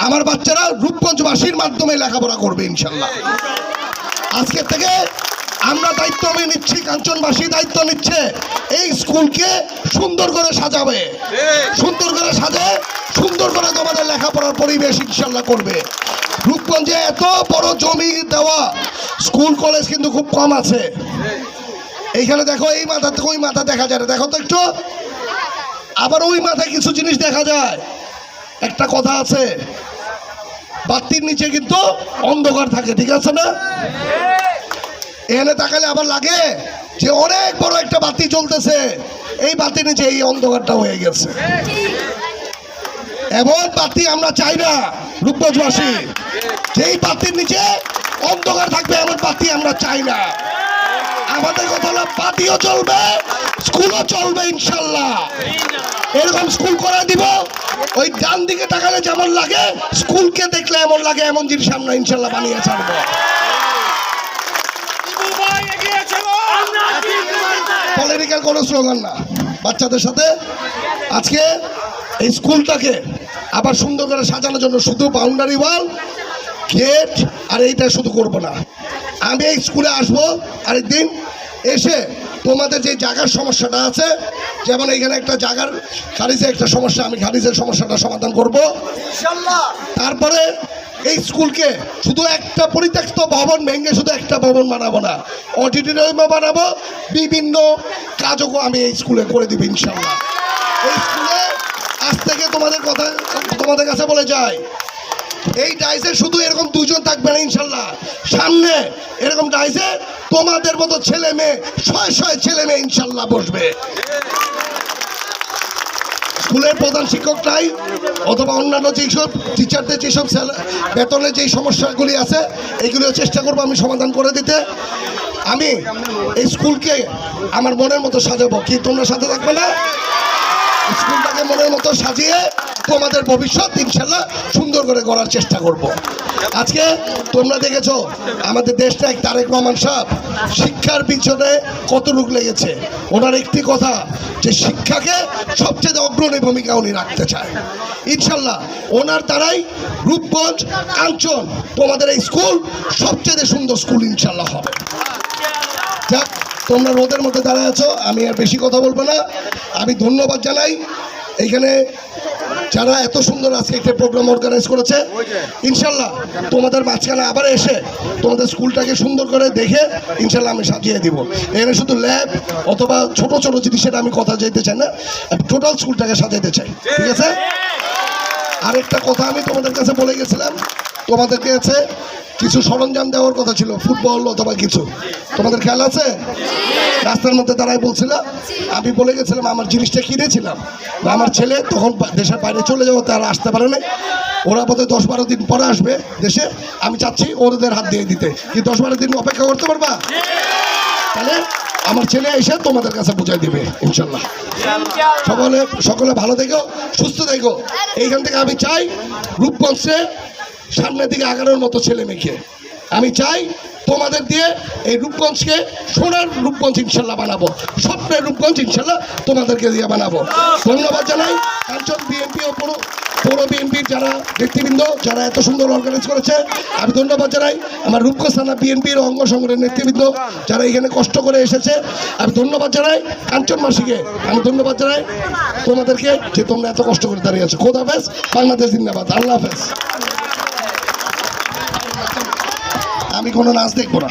আমার বাচ্চারা রূপগঞ্জবাসীর মাধ্যমে লেখাপড়া করবে ইনশাল্লাহ। আজকে থেকে আমরা দায়িত্ব আমি নিচ্ছি, কাঞ্চনবাসী দায়িত্ব নিচ্ছে এই স্কুলকে সুন্দর করে সাজাবে, সুন্দর করে সাজে সুন্দর করে তোমাদের লেখাপড়ার পরিবেশ ইনশাল্লাহ করবে। রূপগঞ্জে এত বড় জমি দেওয়া স্কুল কলেজ কিন্তু খুব কম আছে। এইখানে দেখো এই মাথা থেকে ওই মাথা দেখা যায় না, দেখো তো একটু, আবার ওই মাথায় কিছু জিনিস দেখা যায়। একটা কথা আছে, বাতির নিচে কিন্তু অন্ধকার থাকে, ঠিক আছে না? এখানে তাকালে আবার লাগে যে অনেক বড় একটা বাতি জ্বলতেছে, এই বাতির নিচে এই অন্ধকারটা হয়ে গেছে। এমন বাতি আমরা চাই না রূপগঞ্জবাসী, যেই বাতির নিচে অন্ধকার থাকবে এমন বাতি আমরা চাই না। আমাদের কথা হলো বাতিও চলবে, স্কুলও চলবে ইনশাল্লাহ। এরকম স্কুল করে দিব, ওই ডান দিকে তাকালে যেমন লাগে, স্কুলকে দেখলে এমন লাগে, এমন জিনিস আমরা ইনশাল্লাহ বানিয়ে ছাড়বো। পলিটিক্যাল কোনো স্লোগান না, বাচ্চাদের সাথে আজকে এই স্কুলটাকে আবার সুন্দর করে সাজানোর জন্য শুধু বাউন্ডারি ওয়াল, গেট আর এইটা শুধু করব না। আমি এই স্কুলে আসবো আরেকদিন, এসে তোমাদের যে জায়গার সমস্যাটা আছে, যেমন এইখানে একটা জায়গার খারিজে একটা সমস্যা, আমি খারিজের সমস্যাটা সমাধান করব ইনশাআল্লাহ। তারপরে এই স্কুলকে শুধু একটা পরিত্যক্ত ভবন ভেঙে শুধু একটা ভবন বানাবো না, অডিটোরিয়ামও বানাবো, বিভিন্ন কাজও আমি এই স্কুলে করে দিব ইনশাআল্লাহ। এই স্কুলে আজ থেকে তোমাদের কাছে বলে যায়, এই ডাইসে শুধু এরকম দুজন থাকবে না ইনশাল্লাহ, সামনে এরকম ডাইসে তোমাদের মতো ছেলে মেয়ে, শয়ে ছেলে মেয়ে ইনশাল্লাহ বসবে। স্কুলের প্রধান শিক্ষকরাই অথবা অন্যান্য যেসব টিচারদের যেসব বেতনের যেই সমস্যাগুলি আছে, এইগুলিও চেষ্টা করবো আমি সমাধান করে দিতে। আমি এই স্কুলকে আমার মনের মতো সাজাবো, কি তোমরা সাথে থাকবে না? স্কুলটাকে মনের মতো সাজিয়ে তোমাদের ভবিষ্যৎ ইনশাল্লাহ সুন্দর করে গড়ার চেষ্টা করব। আজকে তোমরা দেখেছো আমাদের দেশটা এক তারেক রহমান সাহেব শিক্ষার পিছনে কত রূপ লেগেছে। ওনার একটি কথা যে শিক্ষাকে সবচেয়ে অগ্রণী ভূমিকা উনি রাখতে চায়। ইনশাল্লাহ ওনার দ্বারাই রূপগঞ্জ, কাঞ্চন, তোমাদের এই স্কুল সবচেয়ে সুন্দর স্কুল ইনশাল্লাহ হবে। যাক, তোমরা রোদের মধ্যে দাঁড়ায় আছো, আমি আর বেশি কথা বলবো না। আমি ধন্যবাদ জানাই এইখানে যারা এত সুন্দর আজকে একটা প্রোগ্রাম অর্গানাইজ করেছে। ইনশাল্লাহ তোমাদের মাঝখানে আবার এসে তোমাদের স্কুলটাকে সুন্দর করে দেখে ইনশাল্লাহ আমি সাজিয়ে দিব। এখানে শুধু ল্যাব অথবা ছোট ছোট জিনিসের আমি কথা যেতে চাই না, টোটাল স্কুলটাকে সাজাতে চাই, ঠিক আছে? আরেকটা কথা আমি তোমাদের কাছে বলে গেছিলাম, তোমাদের কাছে কিছু সরঞ্জাম দেওয়ার কথা ছিল, ফুটবল অথবা কিছু, তোমাদের খেয়াল আছে? রাস্তার মধ্যে দাঁড়ায় বলছিলাম, আমি বলে গেছিলাম আমার জিনিসটা কিনেছিলাম, আমার ছেলে তখন দেশের বাইরে চলে যাবো, তারা আসতে পারে না, ওরা বোধহয় 10-12 দিন পরে আসবে দেশে। আমি চাচ্ছি ওদের হাত দিয়ে দিতে, কি 10-12 দিন অপেক্ষা করতে পারবা? তাহলে আমার ছেলে এসে তোমাদের কাছে বুঝাই দিবে ইনশাল্লাহ। সকলে ভালো থেকো, সুস্থ থেকো। এইখান থেকে আমি চাই রূপগঞ্জে সামনের দিকে আগানোর মতো ছেলে মেয়েকে আমি চাই। তোমাদের দিয়ে এই রূপগঞ্জকে সোনার রূপগঞ্জ ইনশাল্লাহ বানাবো, স্বপ্নের রূপগঞ্জ ইনশাল্লাহ তোমাদেরকে দিয়ে বানাবো। ধন্যবাদ জানাই কাঞ্চন বিএনপি ও পৌর বিএনপির যারা নেতৃবৃন্দ, যারা এত সুন্দর অর্গানাইজ করেছে। আমি ধন্যবাদ জানাই আমার রূপগঞ্জ থানা বিএনপির অঙ্গ সংগঠনের নেতৃবৃন্দ যারা এখানে কষ্ট করে এসেছে। আমি ধন্যবাদ জানাই কাঞ্চনবাসীকে, আমি ধন্যবাদ জানাই তোমাদেরকে যে তোমরা এত কষ্ট করে দাঁড়িয়ে আছো। খোদা হাফেজ, বাংলাদেশ জিন্দাবাদ, আল্লাহ হাফেজ। আমি কোনো নাচ দেখবো না।